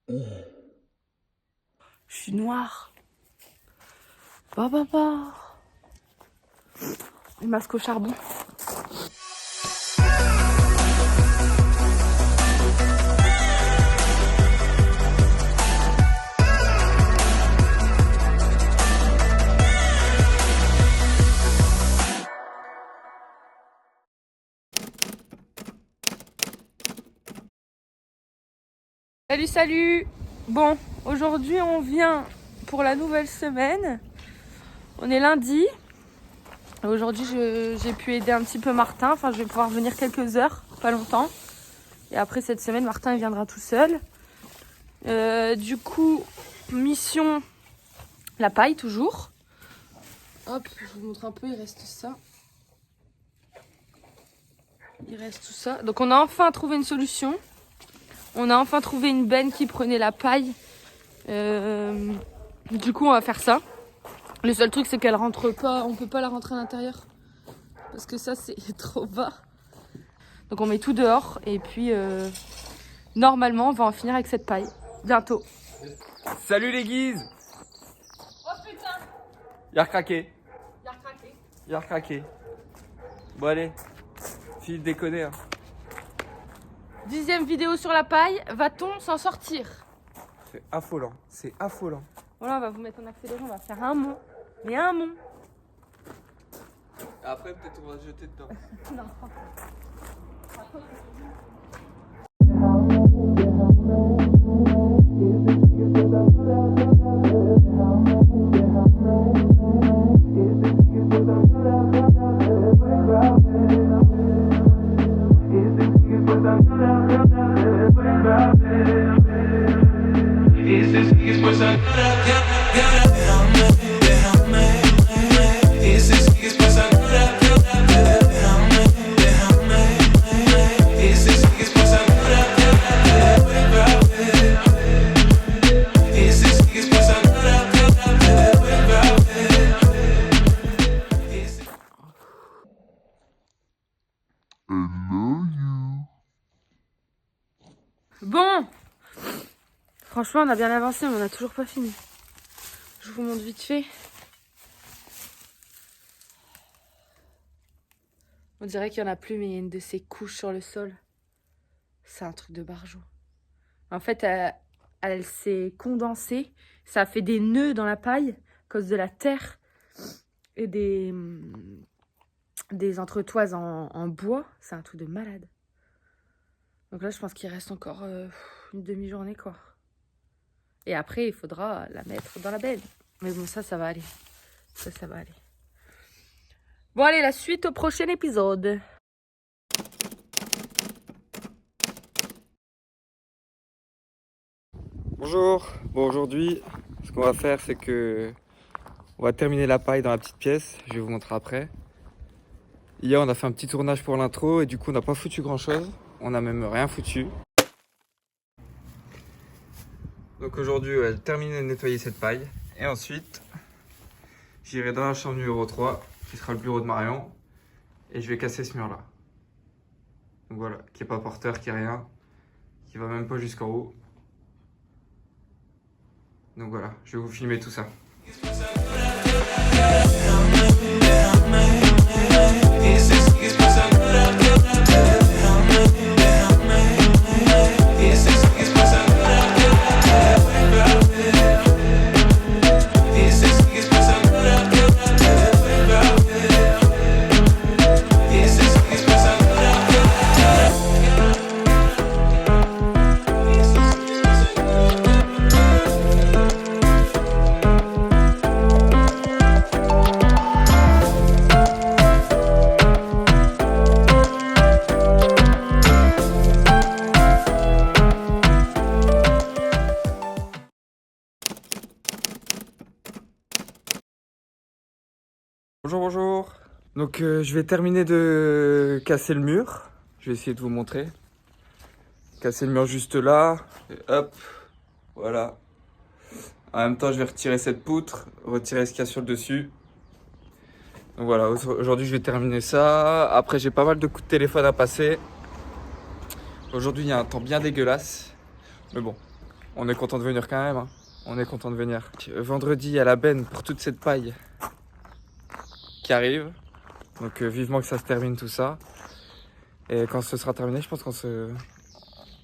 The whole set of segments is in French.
Je suis noire. Bah. Le masque au charbon. Salut. Bon, aujourd'hui on vient pour la nouvelle semaine. On est lundi. Aujourd'hui j'ai pu aider un petit peu Martin. Enfin, je vais pouvoir venir quelques heures, pas longtemps. Et après cette semaine, Martin il viendra tout seul. Du coup, mission la paille toujours. Hop, je vous montre un peu, il reste ça. Il reste tout ça. Donc on a enfin trouvé une solution. On a enfin trouvé une benne qui prenait la paille. Du coup, on va faire ça. Le seul truc, c'est qu'elle rentre pas. On peut pas la rentrer à l'intérieur parce que ça, c'est trop bas. Donc, on met tout dehors et puis normalement, on va en finir avec cette paille bientôt. Salut les guises. Oh putain! Y'a recraqué. Il a recraqué. Y'a recraqué. Bon allez, file déconner. Hein. 10e vidéo sur la paille. Va-t-on s'en sortir? C'est affolant, c'est affolant. Voilà, on va vous mettre en accéléré. On va faire un mont. Mais un mont. Après peut-être on va se jeter dedans. Non. Bon, franchement, on a bien avancé, mais on n'a toujours pas fini. Je vous montre vite fait. On dirait qu'il n'y en a plus, mais il y a une de ces couches sur le sol. C'est un truc de barjot. En fait, elle s'est condensée. Ça a fait des nœuds dans la paille à cause de la terre et des entretoises en bois. C'est un truc de malade. Donc là, je pense qu'il reste encore une demi-journée, quoi. Et après, il faudra la mettre dans la benne. Mais bon, ça va aller. Ça va aller. Bon, allez, la suite au prochain épisode. Bonjour. Bon aujourd'hui, ce qu'on va faire c'est que on va terminer la paille dans la petite pièce. Je vais vous montrer après. Hier on a fait un petit tournage pour l'intro et du coup on n'a pas foutu grand chose. On n'a même rien foutu. Donc aujourd'hui on va terminer de nettoyer cette paille. Et ensuite j'irai dans la chambre numéro 3 qui sera le bureau de Marion. Et je vais casser ce mur là. Donc voilà, qui est pas porteur, qui est rien. Qui va même pas jusqu'en haut. Donc voilà, je vais vous filmer tout ça. Bonjour. Donc je vais terminer de casser le mur. Je vais essayer de vous montrer. Casser le mur juste là. Et hop, voilà. En même temps, je vais retirer cette poutre, retirer ce qu'il y a sur le dessus. Donc voilà, aujourd'hui je vais terminer ça. Après, j'ai pas mal de coups de téléphone à passer. Aujourd'hui, il y a un temps bien dégueulasse. Mais bon, On est content de venir quand même, hein. On est content de venir. Vendredi, il y a la benne pour toute cette paille qui arrive. Donc vivement que ça se termine tout ça. Et quand ce sera terminé, je pense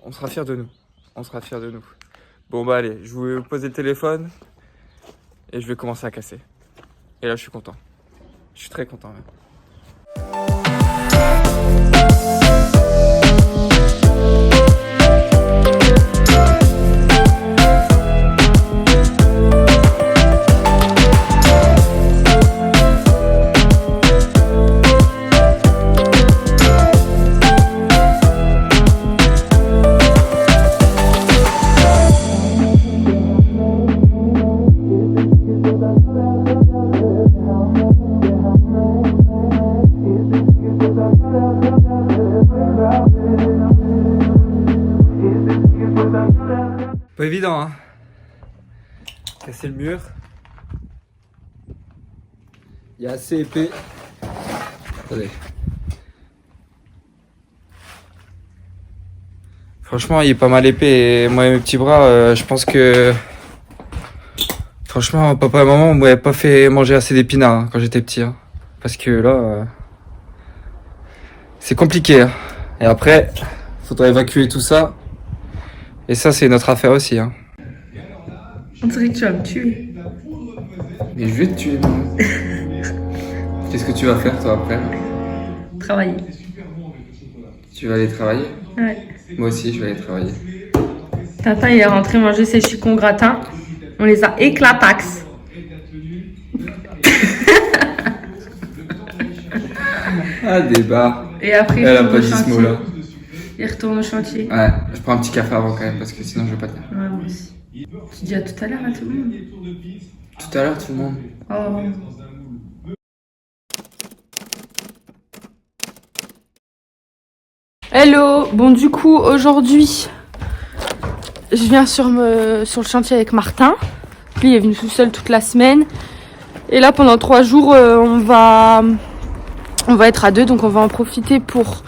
on sera fiers de nous. On sera fiers de nous. Bon bah allez, je vais poser le téléphone et je vais commencer à casser. Et là, je suis content. Je suis très content même. Pas évident, hein. Casser le mur. Il est assez épais. Attendez. Franchement, il est pas mal épais. Et moi et mes petits bras, je pense que... Franchement, papa et maman m'avaient pas fait manger assez d'épinards hein, quand j'étais petit. Hein. Parce que là... c'est compliqué. Hein. Et après, faudra évacuer tout ça. Et ça, c'est notre affaire aussi. Hein. On dirait que tu vas me tuer. Mais je vais te tuer. Qu'est-ce que tu vas faire, toi, après? Travailler. Tu vas aller travailler? Ouais. Moi aussi, je vais aller travailler. Tintin, il est rentré manger ses chicons gratins. On les a éclatax. Ah, débat. Et après, elle a pas dit ce mot-là. Il retourne au chantier. Ouais, je prends un petit café avant quand même, parce que sinon je vais pas tenir. Ouais, moi aussi. Tu dis à tout à l'heure à tout le monde. Tout à l'heure, tout le monde. Oh. Hello. Bon, du coup, aujourd'hui, je viens sur le chantier avec Martin. Lui, il est venu tout seul toute la semaine. Et là, pendant 3 jours, on va être à 2. Donc, on va en profiter pour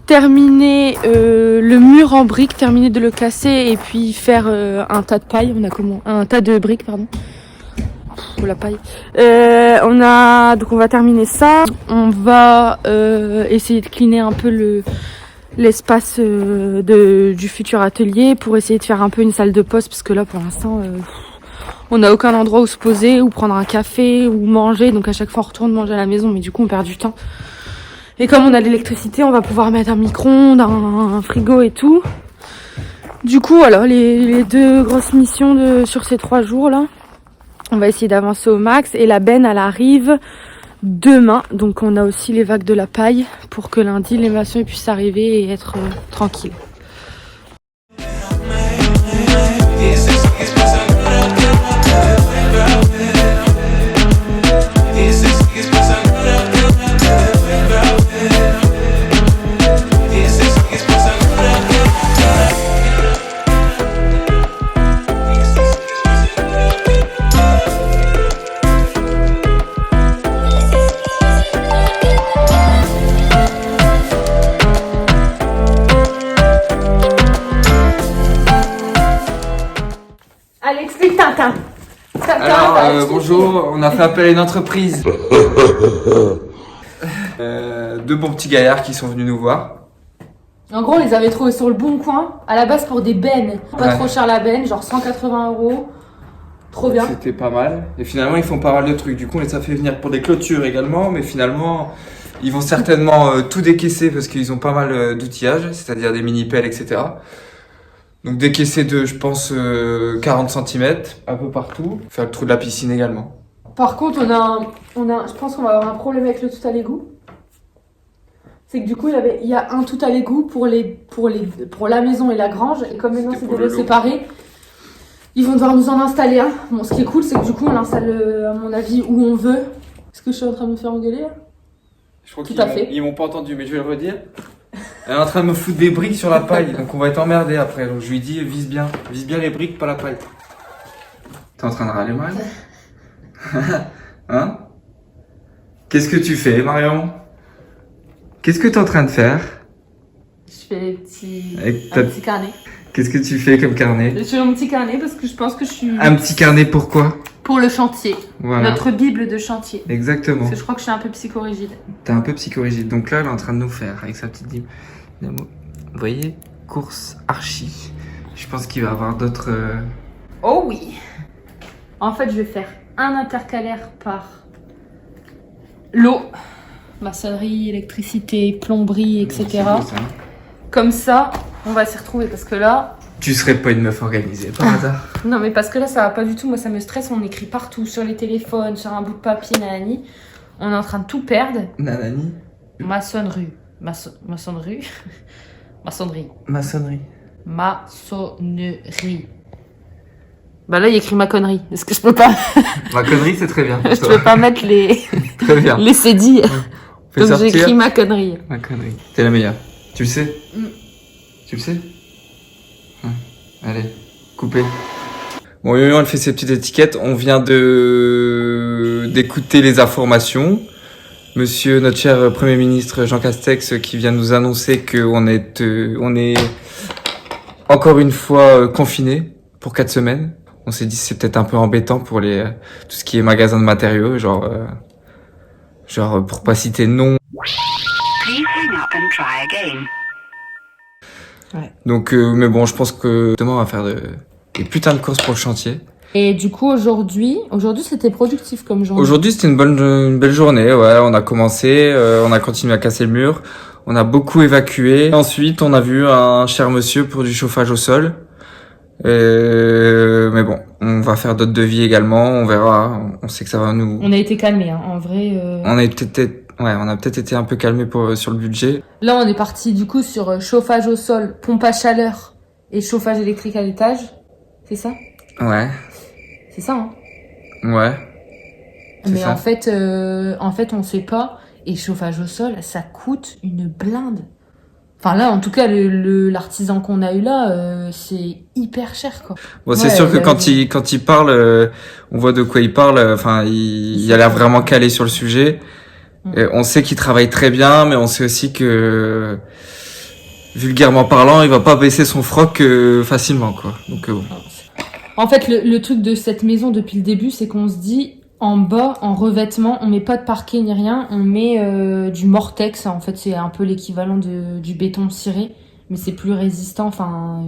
terminer le mur en briques, terminer de le casser et puis faire un tas de paille. Un tas de briques, pardon. Pour la paille. Donc on va terminer ça. On va essayer de cleaner un peu l'espace du futur atelier pour essayer de faire un peu une salle de pause parce que là pour l'instant on n'a aucun endroit où se poser, ou prendre un café, ou manger. Donc à chaque fois on retourne manger à la maison, mais du coup on perd du temps. Et comme on a l'électricité, on va pouvoir mettre un micro-ondes, un frigo et tout. Du coup, voilà, les 2 grosses missions sur ces 3 jours là. On va essayer d'avancer au max. Et la benne, elle arrive demain. Donc on a aussi les vagues de la paille pour que lundi, les maçons puissent arriver et être tranquilles. Allez, explique Tintin. Alors, bonjour, on a fait appel à une entreprise. 2 bons petits gaillards qui sont venus nous voir. En gros, on les avait trouvés sur le bon coin, à la base pour des bennes. Pas trop cher la benne, genre 180 €. Trop bien. C'était pas mal. Et finalement, ils font pas mal de trucs. Du coup, on les a fait venir pour des clôtures également. Mais finalement, ils vont certainement tout décaisser parce qu'ils ont pas mal d'outillage, c'est-à-dire des mini-pelles, etc. Donc décaisser de, je pense, 40 cm, un peu partout. Faire le trou de la piscine également. Par contre, je pense qu'on va avoir un problème avec le tout à l'égout. C'est que du coup, il y a un tout à l'égout pour la maison et la grange. Et comme maintenant c'est des lots séparés, ils vont devoir nous en installer un. Bon, ce qui est cool, c'est que du coup, on l'installe, à mon avis, où on veut. Est-ce que je suis en train de me faire engueuler là? Je crois qu'ils m'ont pas entendu, mais je vais le redire. Elle est en train de me foutre des briques sur la paille, donc on va être emmerdé après. Donc je lui dis, vise bien les briques, pas la paille. T'es en train de râler, Marion? Hein? Qu'est-ce que tu fais, Marion? Qu'est-ce que t'es en train de faire? Je fais un petit carnet. Qu'est-ce que tu fais comme carnet? Je fais mon petit carnet parce que je pense que je suis... Un petit carnet pourquoi? Pour le chantier. Voilà. Notre bible de chantier. Exactement. Parce que je crois que je suis un peu psychorigide. T'es un peu psychorigide. Donc là, elle est en train de nous faire avec sa petite bible. Vous voyez, course archi. Je pense qu'il va y avoir d'autres... Oh oui. En fait, je vais faire un intercalaire par l'eau, maçonnerie, électricité, plomberie, etc. C'est beau, ça. Comme ça, on va s'y retrouver parce que là... Tu serais pas une meuf organisée, par hasard? Non, mais parce que là, ça va pas du tout. Moi, ça me stresse. On écrit partout, sur les téléphones, sur un bout de papier, nanani. On est en train de tout perdre. Nanani? Maçonnerie. Maçonnerie. Maçonnerie. Maçonnerie. Maçonnerie. Bah là, il y a écrit ma connerie. Est-ce que je peux pas... Ma connerie, c'est très bien. Je peux pas mettre les... Très bien. les cédilles. Fais Donc sortir. j'écris ma connerie. Ma connerie. T'es la meilleure. Tu le sais? Tu le sais? Allez, coupez. Bon, Yo-Yo, elle fait ses petites étiquettes. On vient d'écouter les informations. Monsieur, notre cher Premier ministre Jean Castex, qui vient nous annoncer qu'on est encore une fois confiné pour 4 semaines. On s'est dit c'est peut-être un peu embêtant pour tout ce qui est magasin de matériaux, genre pour pas citer de nom. Please hang up and try again. Ouais. Donc, mais bon, je pense que demain on va faire des putains de courses pour le chantier. Et du coup, aujourd'hui c'était productif comme journée. Aujourd'hui, c'était une belle journée. Ouais, on a commencé, on a continué à casser le mur, on a beaucoup évacué. Ensuite, on a vu un cher monsieur pour du chauffage au sol. Mais bon, on va faire d'autres devis également. On verra. On sait que ça va nous. On a été calmés, hein. En vrai. On a peut-être été un peu calmé sur le budget. Là, on est parti du coup sur chauffage au sol, pompe à chaleur et chauffage électrique à l'étage. C'est ça? Ouais. C'est ça, hein. Ouais. Mais ça. en fait, on sait pas. Et chauffage au sol, ça coûte une blinde. Enfin là, en tout cas, l'artisan qu'on a eu là, c'est hyper cher, quoi. Bon, c'est sûr que quand il parle, on voit de quoi il parle. Enfin, il a l'air vraiment calé sur le sujet. Et on sait qu'il travaille très bien, mais on sait aussi que, vulgairement parlant, il va pas baisser son froc facilement, quoi. Donc bon. En fait, le truc de cette maison depuis le début, c'est qu'on se dit, en bas, en revêtement, on met pas de parquet ni rien, on met du Mortex. En fait, c'est un peu l'équivalent du béton ciré, mais c'est plus résistant. Enfin,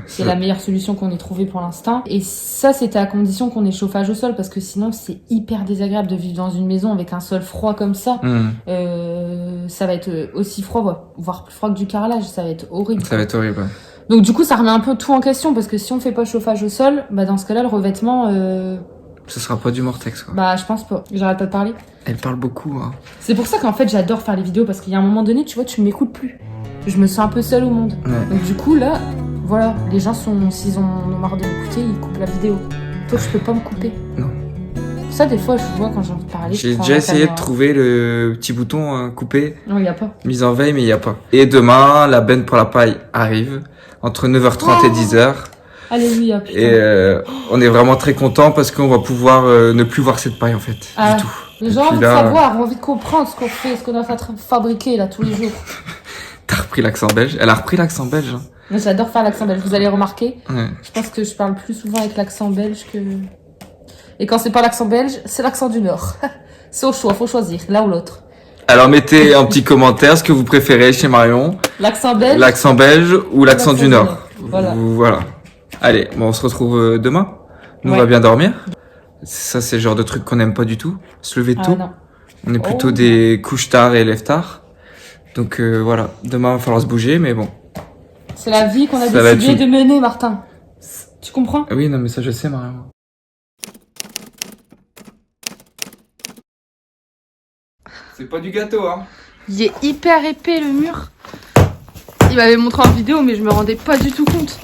c'est la meilleure solution qu'on ait trouvée pour l'instant. Et ça, c'était à condition qu'on ait chauffage au sol, parce que sinon, c'est hyper désagréable de vivre dans une maison avec un sol froid comme ça. Ça va être aussi froid, voire plus froid que du carrelage. Ça va être horrible. Ça va être horrible. Ouais. Donc du coup, ça remet un peu tout en question, parce que si on fait pas chauffage au sol, bah dans ce cas-là, le revêtement... Ce sera pas du Mortex, quoi. Bah, je pense pas. J'arrête pas de parler. Elle parle beaucoup, hein. C'est pour ça qu'en fait, j'adore faire les vidéos, parce qu'il y a un moment donné, tu vois, tu m'écoutes plus. Je me sens un peu seule au monde. Ouais. Donc du coup, là, voilà, les gens s'ils en ont marre de m'écouter, ils coupent la vidéo. Toi, tu peux pas me couper. Non. Ça, des fois, je vois quand j'ai envie de parler. J'ai déjà essayé de trouver le petit bouton couper. Non, y a pas. Mise en veille, mais il y a pas. Et demain, la benne pour la paille arrive. Entre 9h30 et 10h. Alléluia, putain. Et on est vraiment très content parce qu'on va pouvoir ne plus voir cette paille en fait, du tout. Les gens ont envie de savoir, ont envie de comprendre ce qu'on fait, ce qu'on est en train de fabriquer là tous les jours. T'as repris l'accent belge? Elle a repris l'accent belge. Hein. Moi, j'adore faire l'accent belge, vous allez remarquer. Ouais. Je pense que je parle plus souvent avec l'accent belge que... Et quand c'est pas l'accent belge, c'est l'accent du Nord. C'est au choix, faut choisir, l'un ou l'autre. Alors mettez en petit commentaire ce que vous préférez chez Marion. L'accent belge. L'accent belge ou l'accent du Nord. Voilà. Allez, bon, on se retrouve demain. Nous, on va bien dormir. Ça, c'est le genre de truc qu'on n'aime pas du tout. Se lever tôt. Non. On est plutôt des couches tard et lève tard. Donc voilà, demain, il va falloir se bouger, mais bon. C'est la vie qu'on a décidé de mener, Martin. Tu comprends? Oui, non, mais ça, je sais, Marion. C'est pas du gâteau, hein. Il est hyper épais, le mur. Il m'avait montré en vidéo, mais je me rendais pas du tout compte.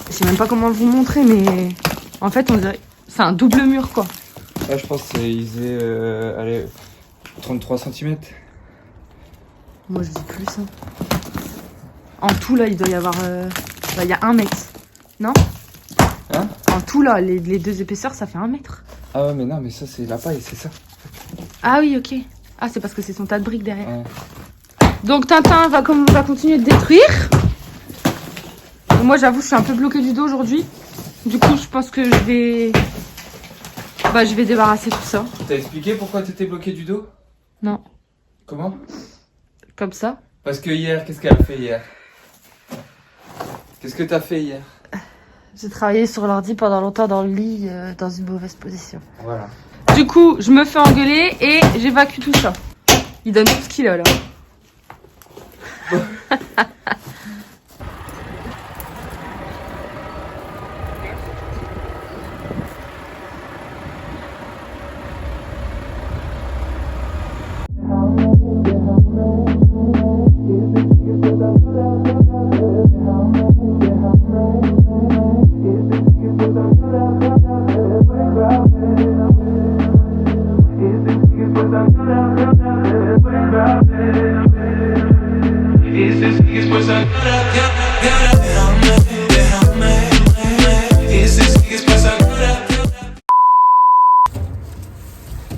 Je sais même pas comment vous montrer, mais en fait, on dirait c'est un double mur, quoi. Là, je pense qu'il faisait, allez, 33 cm. Moi, je dis plus, hein. En tout, là, il doit y avoir... il y a 1 mètre. Non? Hein? En tout, là, les 2 épaisseurs, ça fait 1 mètre. Ah ouais, mais non, mais ça, c'est la paille, c'est ça. Ah oui, ok. Ah, c'est parce que c'est son tas de briques derrière. Ouais. Donc, Tintin va continuer de détruire. Moi, j'avoue, je suis un peu bloquée du dos aujourd'hui. Du coup, je pense que je vais débarrasser tout ça. T'as expliqué pourquoi t'étais bloqué du dos? Non. Comment? Comme ça. Parce que hier, qu'est-ce qu'elle a fait hier? Qu'est-ce que t'as fait hier? J'ai travaillé sur l'ordi pendant longtemps dans le lit, dans une mauvaise position. Voilà. Du coup, je me fais engueuler et j'évacue tout ça. Il donne tout ce qu'il a là.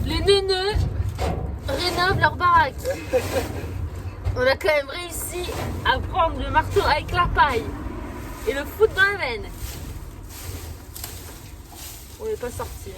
Les neuneux rénovent leur baraque. On a quand même réussi à prendre le marteau avec la paille et le foutre dans la veine. On n'est pas sorti.